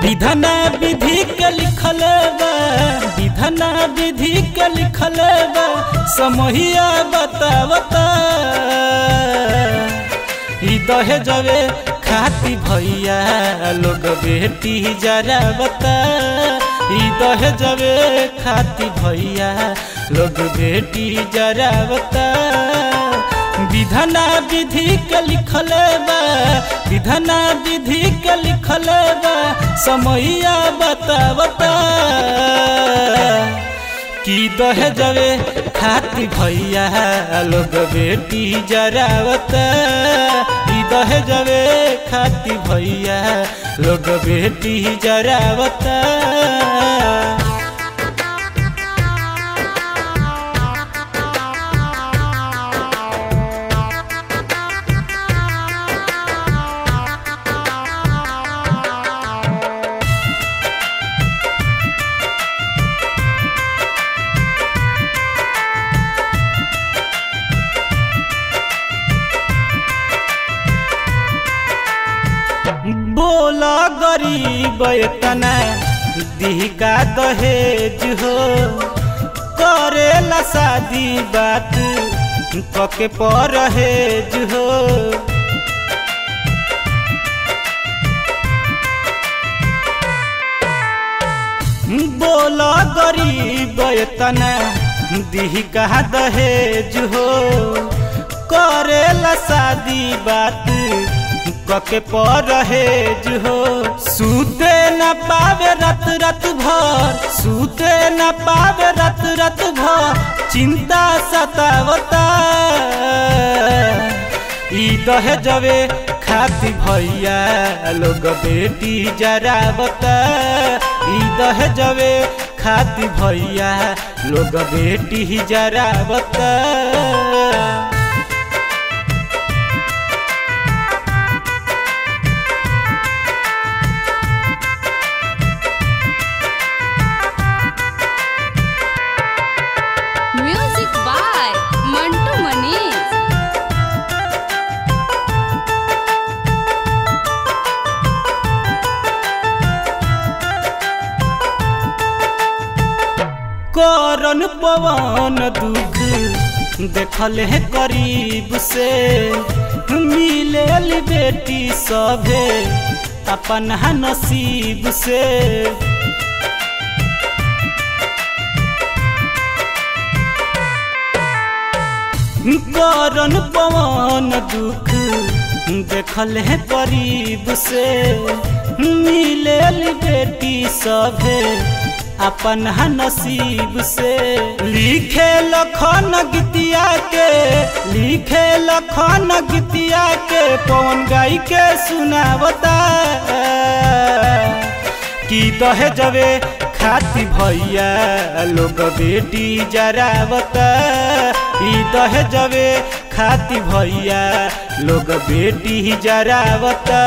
विधना विधि के लिखल बा, विधना विधि के लिखल बा, समहिया बतावता ई दहेजवे खाती भैया लोग बेटी जरा बता, ई दहेजवे खाती भैया लोग बेटी जरा बता। विधना विधि के लिखल बा, विधना विधि के लिखल बा, समैया बतावता कि दहेजवे खाती भैया लोग बेटी जरावता, ई दहेजवे खाती भैया लोग बेटी जरावता। बोला गरीब इतना दिहका दहेज हो, करेला शादी बात कके परहेज हो। बोला गरीब इतना दिहका दहेज हो, करेला शादी बात कके परहेज हो। सूते न पावे रत रत भर, सूते न पावे रत रत भर, चिंता सतावता ई दहेजवे खाती भैया लोग बेटी जरावता, ई दहेजवे खाती भैया लोग बेटी जरावता। Music by Mantu Manish. करन पवन दुख देखल है करीब से, मिलेल बेटी सभे अपन नसीब से। करन पवन दुख देखल है करीब से, मिलेल बेटी सभे अपन नसीब से। लिखे लखन गीतिया के, लिखे लखन गीतिया के, पवन गाई के सुनावता कि दहेजवे खाती भैया लोग बेटी जरावता, ई दहेजवे खाती भैया लोग बेटी जरावता।